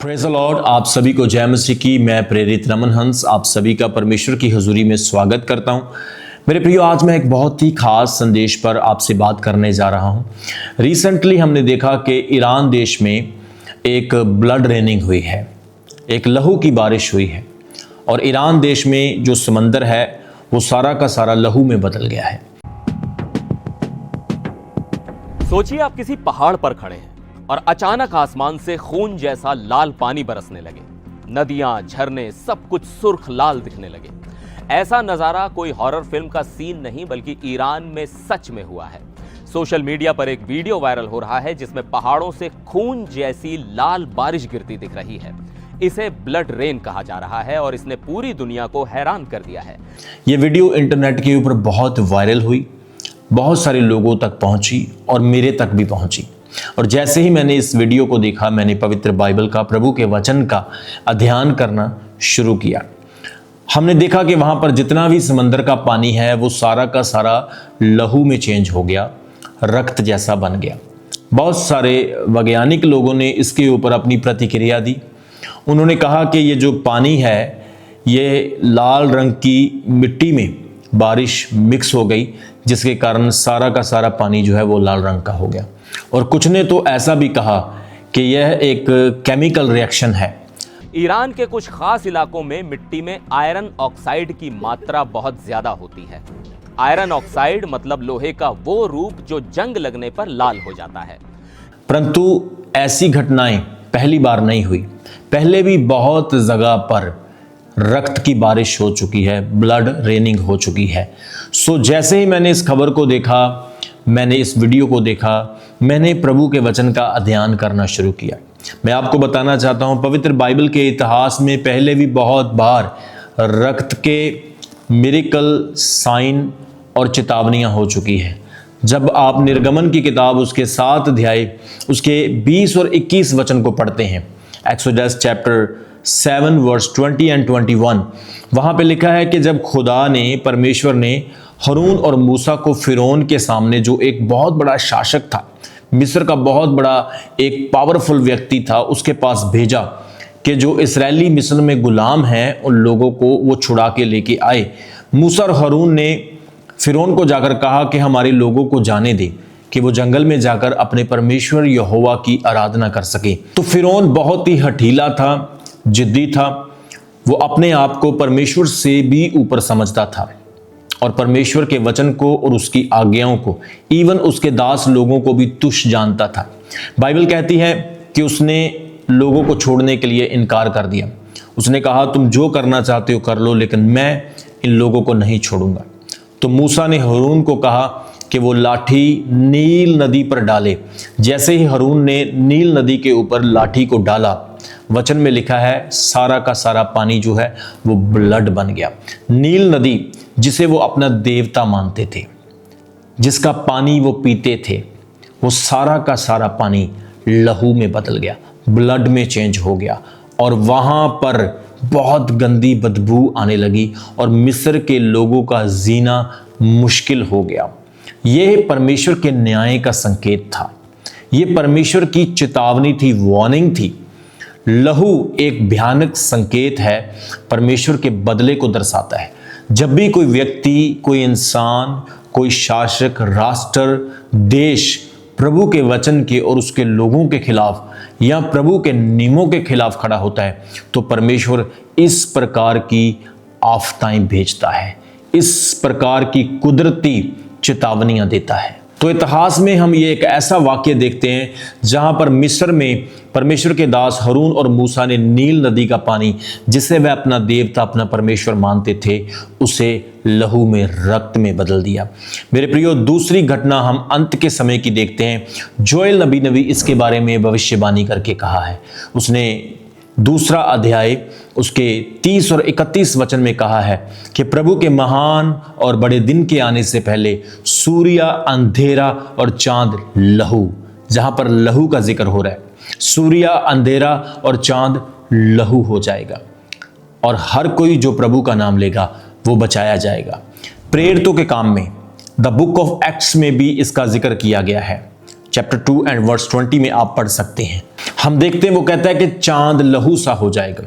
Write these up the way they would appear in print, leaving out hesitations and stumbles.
Praise the Lord. आप सभी को जय मसीह की। मैं प्रेरित रमन हंस आप सभी का परमेश्वर की हुजूरी में स्वागत करता हूं। मेरे प्रियो, आज मैं एक बहुत ही खास संदेश पर आपसे बात करने जा रहा हूं। रिसेंटली हमने देखा कि ईरान देश में एक ब्लड रेनिंग हुई है, एक लहू की बारिश हुई है और ईरान देश में जो समंदर है वो सारा का सारा लहू में बदल गया है। सोचिए आप किसी पहाड़ पर खड़े हैं और अचानक आसमान से खून जैसा लाल पानी बरसने लगे। नदियां, झरने, सब कुछ सुर्ख लाल दिखने लगे। ऐसा नजारा कोई हॉरर फिल्म का सीन नहीं बल्कि ईरान में सच में हुआ है। सोशल मीडिया पर एक वीडियो वायरल हो रहा है जिसमें पहाड़ों से खून जैसी लाल बारिश गिरती दिख रही है। इसे ब्लड रेन कहा जा रहा है और इसने पूरी दुनिया को हैरान कर दिया है। ये वीडियो इंटरनेट के ऊपर बहुत वायरल हुई, बहुत सारे लोगों तक पहुंची और मेरे तक भी पहुंची। और जैसे ही मैंने इस वीडियो को देखा, मैंने पवित्र बाइबल का, प्रभु के वचन का अध्ययन करना शुरू किया। हमने देखा कि वहां पर जितना भी समंदर का पानी है वो सारा का सारा लहू में चेंज हो गया, रक्त जैसा बन गया। बहुत सारे वैज्ञानिक लोगों ने इसके ऊपर अपनी प्रतिक्रिया दी। उन्होंने कहा कि ये जो पानी है ये लाल रंग की मिट्टी में बारिश मिक्स हो गई, जिसके कारण सारा का सारा पानी जो है वो लाल रंग का हो गया। और कुछ ने तो ऐसा भी कहा कि यह एक केमिकल रिएक्शन है। ईरान के कुछ खास इलाकों में मिट्टी में आयरन ऑक्साइड की मात्रा बहुत ज्यादा होती है। आयरन ऑक्साइड मतलब लोहे का वो रूप जो जंग लगने पर लाल हो जाता है। परंतु ऐसी घटनाएं पहली बार नहीं हुई। पहले भी बहुत जगह पर रक्त की बारिश हो चुकी है, ब्लड रेनिंग हो चुकी है। सो जैसे ही मैंने इस खबर को देखा, मैंने इस वीडियो को देखा, मैंने प्रभु के वचन का अध्ययन करना शुरू किया। मैं आपको बताना चाहता हूं, पवित्र बाइबल के इतिहास में पहले भी बहुत बार रक्त के मिरेकल, साइन और चेतावनियां हो चुकी है। जब आप निर्गमन की किताब उसके 7 अध्याय उसके 20 और 21 वचन को पढ़ते हैं, एक्सोडस चैप्टर 7 वर्स 20 एंड 21, वहां पे लिखा है कि जब खुदा ने, परमेश्वर ने हारून और मूसा को फिरौन के सामने, जो एक बहुत बड़ा शासक था, मिस्र का बहुत बड़ा एक पावरफुल व्यक्ति था, उसके पास भेजा कि जो इस्राएली मिस्र में गुलाम हैं उन लोगों को वो छुड़ा के लेके आए। मूसा और हारून ने फिरौन को जाकर कहा कि हमारे लोगों को जाने दे कि वो जंगल में जाकर अपने परमेश्वर यहोवा की आराधना कर सके। तो फिरौन बहुत ही हठीला था, जिद्दी था। वो अपने आप को परमेश्वर से भी ऊपर समझता था और परमेश्वर के वचन को और उसकी आज्ञाओं को, इवन उसके दास लोगों को भी तुच्छ जानता था। बाइबल कहती है कि उसने लोगों को छोड़ने के लिए इनकार कर दिया। उसने कहा तुम जो करना चाहते हो कर लो, लेकिन मैं इन लोगों को नहीं छोड़ूंगा। तो मूसा ने हारून को कहा कि वो लाठी नील नदी पर डाले। जैसे ही हारून ने नील नदी के ऊपर लाठी को डाला, वचन में लिखा है सारा का सारा पानी जो है वो ब्लड बन गया। नील नदी जिसे वो अपना देवता मानते थे, जिसका पानी वो पीते थे, वो सारा का सारा पानी लहू में बदल गया, ब्लड में चेंज हो गया। और वहां पर बहुत गंदी बदबू आने लगी और मिस्र के लोगों का जीना मुश्किल हो गया। यह परमेश्वर के न्याय का संकेत था। यह परमेश्वर की चेतावनी थी, वार्निंग थी। लहू एक भयानक संकेत है, परमेश्वर के बदले को दर्शाता है। जब भी कोई व्यक्ति, कोई इंसान, कोई शासक, राष्ट्र, देश प्रभु के वचन के और उसके लोगों के खिलाफ या प्रभु के नियमों के खिलाफ खड़ा होता है, तो परमेश्वर इस प्रकार की आफताएं भेजता है, इस प्रकार की कुदरती चेतावनियां देता है। तो इतिहास में हम ये एक ऐसा वाक्य देखते हैं जहां पर मिस्र में परमेश्वर के दास हारून और मूसा ने नील नदी का पानी, जिसे वह अपना देवता, अपना परमेश्वर मानते थे, उसे लहू में, रक्त में बदल दिया। मेरे प्रियो, दूसरी घटना हम अंत के समय की देखते हैं। जोएल नबी ने भी इसके बारे में भविष्यवाणी करके कहा है। उसने 2 अध्याय उसके 30 और 31 वचन में कहा है कि प्रभु के महान और बड़े दिन के आने से पहले सूर्य अंधेरा और चांद लहू, जहां पर लहू का जिक्र हो रहा है, सूर्य अंधेरा और चांद लहू हो जाएगा और हर कोई जो प्रभु का नाम लेगा वो बचाया जाएगा। प्रेरितों के काम में, द बुक ऑफ एक्ट्स में भी इसका जिक्र किया गया है। चैप्टर 2 एंड वर्स 20 में आप पढ़ सकते हैं। हम देखते हैं वो कहता है कि चांद लहू सा हो जाएगा,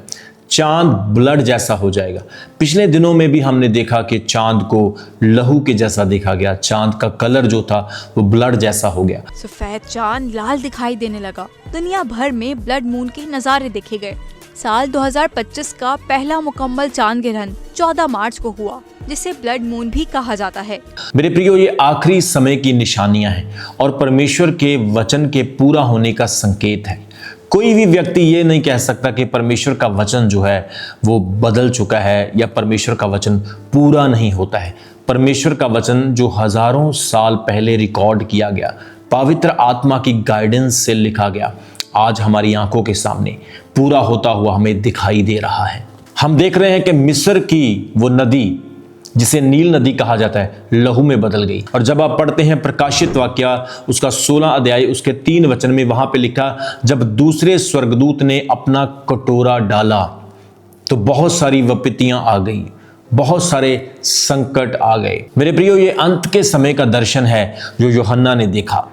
चांद ब्लड जैसा हो जाएगा। पिछले दिनों में भी हमने देखा कि चांद को लहू के जैसा देखा गया, चांद का कलर जो था वो ब्लड जैसा हो गया। सफेद चांद लाल दिखाई देने लगा। दुनिया भर में ब्लड मून के नज़ारे देखे गए। साल 2025 का पहला मुकम्मल चांद ग्रहण 14 मार्च को हुआ, जिसे ब्लड मून भी कहा जाता है। मेरे प्रियो, ये आखिरी समय की निशानियां हैं और परमेश्वर के वचन के पूरा होने का संकेत है। कोई भी व्यक्ति ये नहीं कह सकता कि परमेश्वर का वचन जो है वो बदल चुका है या परमेश्वर का वचन पूरा नहीं होता है। परमेश्वर का वचन जो हजारों साल पहले रिकॉर्ड किया गया, पवित्र आत्मा की गाइडेंस से लिखा गया, आज हमारी आंखों के सामने पूरा होता हुआ हमें दिखाई दे रहा है। हम देख रहे हैं कि मिस्र की वो नदी जिसे नील नदी कहा जाता है लहू में बदल गई। और जब आप पढ़ते हैं प्रकाशित वाक्य उसका 16 अध्याय उसके 3 वचन में, वहां पे लिखा, जब दूसरे स्वर्गदूत ने अपना कटोरा डाला तो बहुत सारी विपत्तियां आ गई, बहुत सारे संकट आ गए। मेरे प्रियो, ये अंत के समय का दर्शन है जो यूहन्ना ने देखा।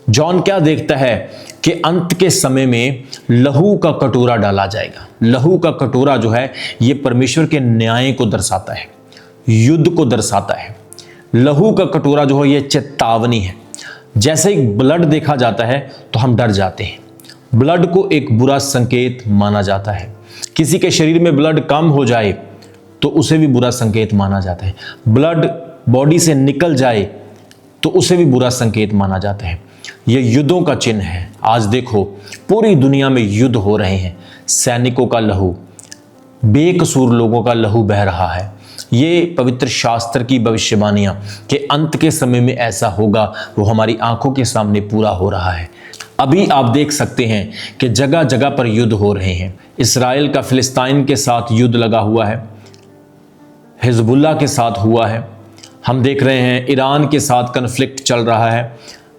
जॉन क्या देखता है कि अंत के समय में लहू का कटोरा डाला जाएगा। लहू का कटोरा जो है ये परमेश्वर के न्याय को दर्शाता है, युद्ध को दर्शाता है। लहू का कटोरा जो है ये चेतावनी है। जैसे ही ब्लड देखा जाता है तो हम डर जाते हैं। ब्लड को एक बुरा संकेत माना जाता है। किसी के शरीर में ब्लड कम हो जाए तो उसे भी बुरा संकेत माना जाता है। ब्लड बॉडी से निकल जाए तो उसे भी बुरा संकेत माना जाता है। यह युद्धों का चिन्ह है। आज देखो पूरी दुनिया में युद्ध हो रहे हैं। सैनिकों का लहू, बेकसूर लोगों का लहू बह रहा है। ये पवित्र शास्त्र की भविष्यवाणियां कि अंत के समय में ऐसा होगा वो हमारी आंखों के सामने पूरा हो रहा है। अभी आप देख सकते हैं कि जगह जगह पर युद्ध हो रहे हैं। इस्राएल का फिलिस्तीन के साथ युद्ध लगा हुआ है, हिजबुल्ला के साथ हुआ है। हम देख रहे हैं ईरान के साथ कन्फ्लिक्ट चल रहा है।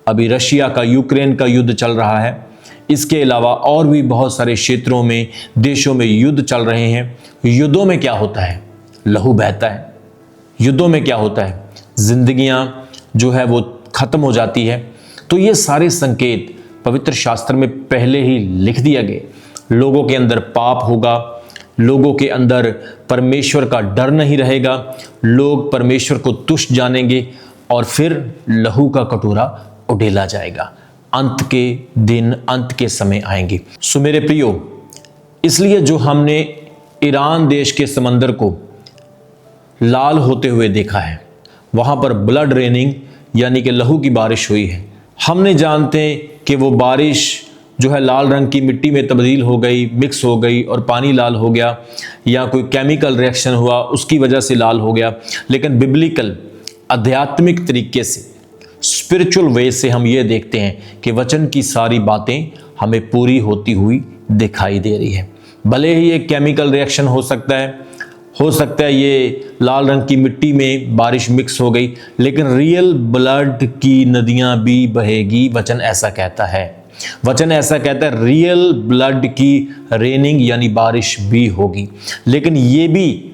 अभी रशिया का यूक्रेन का युद्ध चल रहा है। इसके अलावा और भी बहुत सारे क्षेत्रों में, देशों में युद्ध चल रहे हैं। युद्धों में क्या होता है? लहू बहता है। युद्धों में क्या होता है? जिंदगियां जो है वो खत्म हो जाती है। तो ये सारे संकेत पवित्र शास्त्र में पहले ही लिख दिया गया। लोगों के अंदर पाप होगा, लोगों के अंदर परमेश्वर का डर नहीं रहेगा, लोग परमेश्वर को तुच्छ जानेंगे और फिर लहू का कटोरा उड़ेला जाएगा। अंत के दिन, अंत के समय आएंगे। सो मेरे प्रियो, इसलिए जो हमने ईरान देश के समंदर को लाल होते हुए देखा है, वहां पर ब्लड रेनिंग यानी कि लहू की बारिश हुई है। हमने जानते हैं कि वो बारिश जो है लाल रंग की मिट्टी में तब्दील हो गई, मिक्स हो गई और पानी लाल हो गया, या कोई केमिकल रिएक्शन हुआ उसकी वजह से लाल हो गया। लेकिन बिब्लिकल आध्यात्मिक तरीके से, स्पिरिचुअल वे से हम ये देखते हैं कि वचन की सारी बातें हमें पूरी होती हुई दिखाई दे रही है। भले ही एक केमिकल रिएक्शन हो सकता है ये लाल रंग की मिट्टी में बारिश मिक्स हो गई, लेकिन रियल ब्लड की नदियां भी बहेगी। वचन ऐसा कहता है, वचन ऐसा कहता है, रियल ब्लड की रेनिंग यानी बारिश भी होगी। लेकिन ये भी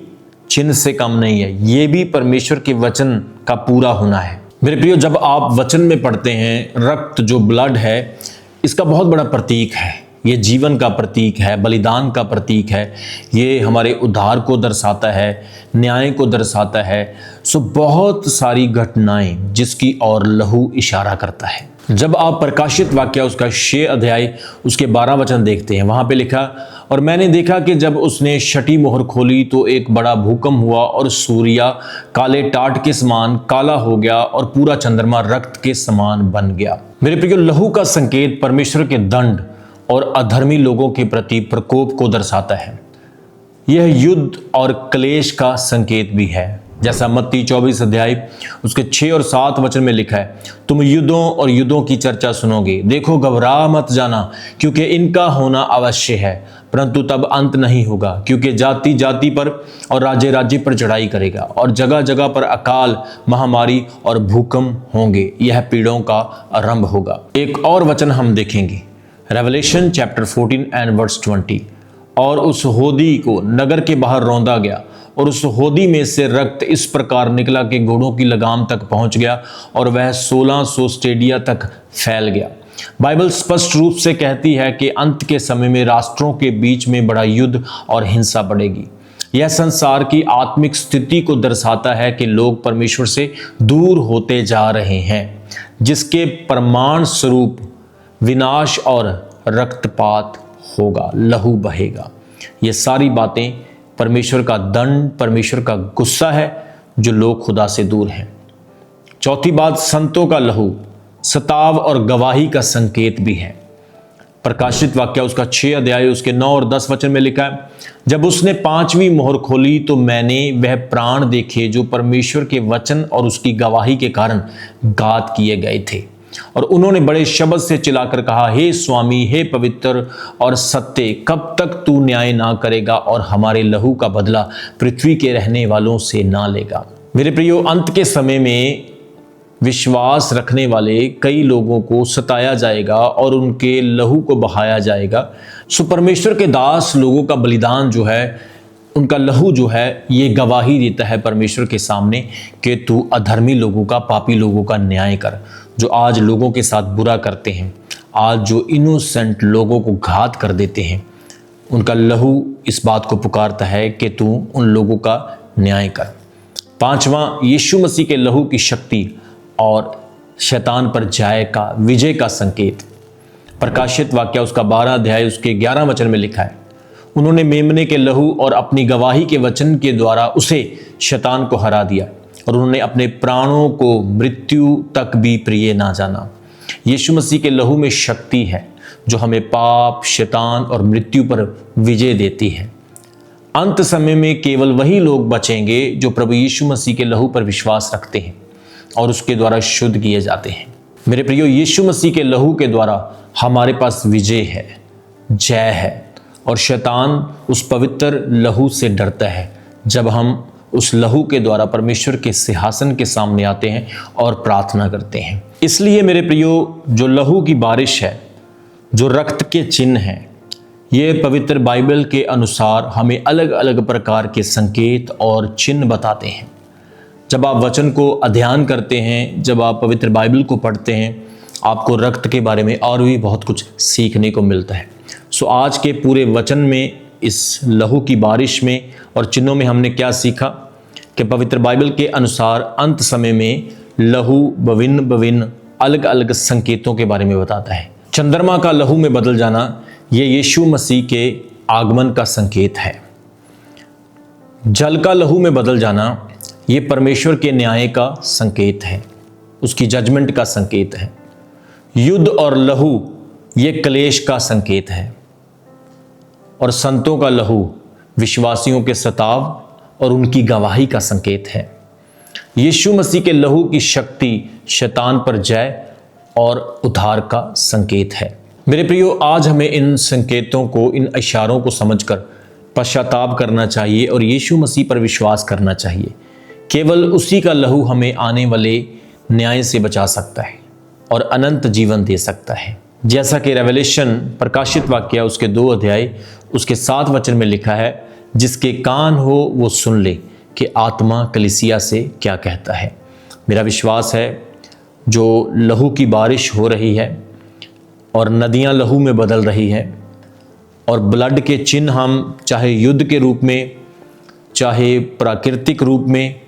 चिन्ह से कम नहीं है, ये भी परमेश्वर के वचन का पूरा होना है। मेरे प्रियो, जब आप वचन में पढ़ते हैं, रक्त जो ब्लड है इसका बहुत बड़ा प्रतीक है। ये जीवन का प्रतीक है, बलिदान का प्रतीक है, ये हमारे उद्धार को दर्शाता है, न्याय को दर्शाता है। सो बहुत सारी घटनाएं जिसकी और लहू इशारा करता है। जब आप प्रकाशित वाक्य उसका 6 अध्याय उसके 12 वचन देखते हैं, वहां पे लिखा, और मैंने देखा कि जब उसने छठी मोहर खोली तो एक बड़ा भूकंप हुआ और सूर्य काले टाट के समान काला हो गया और पूरा चंद्रमा रक्त के समान बन गया। मेरे प्रियो, लहू का संकेत परमेश्वर के दंड और अधर्मी लोगों के प्रति प्रकोप को दर्शाता है। यह युद्ध और क्लेश का संकेत भी है। जैसा मत्ती 24 अध्याय उसके 6 और 7 वचन में लिखा है, तुम युद्धों और युद्धों की चर्चा सुनोगे, देखो घबरा मत जाना, क्योंकि इनका होना अवश्य है, परंतु तब अंत नहीं होगा। क्योंकि जाति जाति पर और राज्य राज्य पर चढ़ाई करेगा और जगह जगह पर अकाल, महामारी और भूकंप होंगे। यह पीड़ों का आरंभ होगा। एक और वचन हम देखेंगे, रेवलेशन चैप्टर 14 एंड वर्स 20, और उस होदी को नगर के बाहर रौंदा गया और उस होदी में से रक्त इस प्रकार निकला कि घोड़ों की लगाम तक पहुंच गया और वह 1600 स्टेडिया तक फैल गया। बाइबल स्पष्ट रूप से कहती है कि अंत के समय में राष्ट्रों के बीच में बड़ा युद्ध और हिंसा बढ़ेगी। यह संसार की आत्मिक स्थिति को दर्शाता है कि लोग परमेश्वर से दूर होते जा रहे हैं, जिसके प्रमाण स्वरूप विनाश और रक्तपात होगा, लहू बहेगा। ये सारी बातें परमेश्वर का दंड, परमेश्वर का गुस्सा है जो लोग खुदा से दूर हैं। चौथी बात, संतों का लहू सताव और गवाही का संकेत भी है। प्रकाशित वाक्य उसका 6 अध्याय उसके 9 और 10 वचन में लिखा है, जब उसने 5वीं मोहर खोली तो मैंने वह प्राण देखे जो परमेश्वर के वचन और उसकी गवाही के कारण घात किए गए थे, और उन्होंने बड़े शब्द से चिल्लाकर कहा, हे स्वामी, हे पवित्र और सत्य, कब तक तू न्याय ना करेगा और हमारे लहू का बदला पृथ्वी के रहने वालों से ना लेगा। मेरे प्रियो, अंत के समय में विश्वास रखने वाले कई लोगों को सताया जाएगा और उनके लहू को बहाया जाएगा। सो परमेश्वर के दास लोगों का बलिदान जो है, उनका लहू जो है, ये गवाही देता है परमेश्वर के सामने कि तू अधर्मी लोगों का, पापी लोगों का न्याय कर, जो आज लोगों के साथ बुरा करते हैं, आज जो इनोसेंट लोगों को घात कर देते हैं, उनका लहू इस बात को पुकारता है कि तू उन लोगों का न्याय कर। 5वां, यीशु मसीह के लहू की शक्ति और शैतान पर जय का, विजय का संकेत। प्रकाशित वाक्य उसका 12 अध्याय उसके 11 वचन में लिखा है, उन्होंने मेमने के लहू और अपनी गवाही के वचन के द्वारा उसे, शैतान को हरा दिया, और उन्होंने अपने प्राणों को मृत्यु तक भी प्रिय ना जाना। यीशु मसीह के लहू में शक्ति है जो हमें पाप, शैतान और मृत्यु पर विजय देती है। अंत समय में केवल वही लोग बचेंगे जो प्रभु यीशु मसीह के लहू पर विश्वास रखते हैं और उसके द्वारा शुद्ध किए जाते हैं। मेरे प्रियो, यीशु मसीह के लहू के द्वारा हमारे पास विजय है, जय है, और शैतान उस पवित्र लहू से डरता है जब हम उस लहू के द्वारा परमेश्वर के सिंहासन के सामने आते हैं और प्रार्थना करते हैं। इसलिए मेरे प्रियो, जो लहू की बारिश है, जो रक्त के चिन्ह हैं, ये पवित्र बाइबल के अनुसार हमें अलग अलग प्रकार के संकेत और चिन्ह बताते हैं। जब आप वचन को अध्ययन करते हैं, जब आप पवित्र बाइबल को पढ़ते हैं, आपको रक्त के बारे में और भी बहुत कुछ सीखने को मिलता है। सो आज के पूरे वचन में, इस लहू की बारिश में और चिन्हों में हमने क्या सीखा कि पवित्र बाइबल के अनुसार अंत समय में लहू विभिन्न अलग अलग संकेतों के बारे में बताता है। चंद्रमा का लहू में बदल जाना, ये यीशु मसीह के आगमन का संकेत है। जल का लहू में बदल जाना, ये परमेश्वर के न्याय का संकेत है, उसकी जजमेंट का संकेत है। युद्ध और लहू, ये क्लेश का संकेत है। और संतों का लहू विश्वासियों के सताव और उनकी गवाही का संकेत है। यीशु मसीह के लहू की शक्ति शैतान पर जय और उद्धार का संकेत है। मेरे प्रियो, आज हमें इन संकेतों को, इन इशारों को समझकर पश्चाताप करना चाहिए और यीशु मसीह पर विश्वास करना चाहिए। केवल उसी का लहू हमें आने वाले न्याय से बचा सकता है और अनंत जीवन दे सकता है। जैसा कि रेवलेशन, प्रकाशित वाक्य उसके 2 अध्याय उसके 7 वचन में लिखा है, जिसके कान हो वो सुन ले कि आत्मा कलीसिया से क्या कहता है। मेरा विश्वास है, जो लहू की बारिश हो रही है और नदियां लहू में बदल रही है और ब्लड के चिन्ह हम चाहे युद्ध के रूप में, चाहे प्राकृतिक रूप में,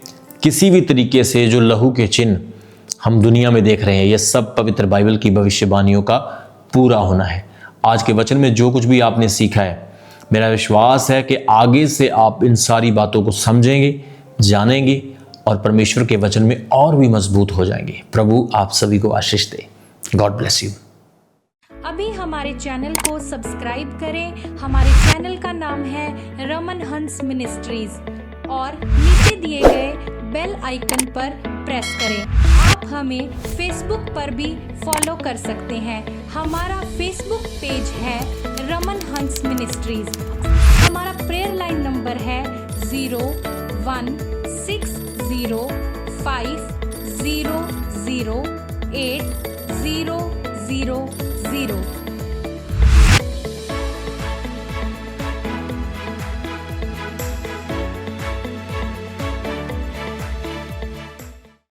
किसी भी तरीके से जो लहू के चिन्ह हम दुनिया में देख रहे हैं, ये सब पवित्र बाइबल की भविष्यवाणियों का पूरा होना है। आज के वचन में जो कुछ भी आपने सीखा है, मेरा विश्वास है कि आगे से आप इन सारी बातों को समझेंगे, जानेंगे और परमेश्वर के वचन में और भी मजबूत हो जाएंगे। प्रभु आप सभी को आशीष दे। God bless you. अभी हमारे चैनल को सब्सक्राइब करें। हमारे चैनल का नाम है रमन हंस मिनिस्ट्रीज और नीचे दिए गए बेल आइकन पर प्रेस करें। आप हमें फेसबुक पर भी फॉलो कर सकते हैं। हमारा फेसबुक पेज है रमन हंस मिनिस्ट्रीज। हमारा प्रेयर लाइन नंबर है 0160500800।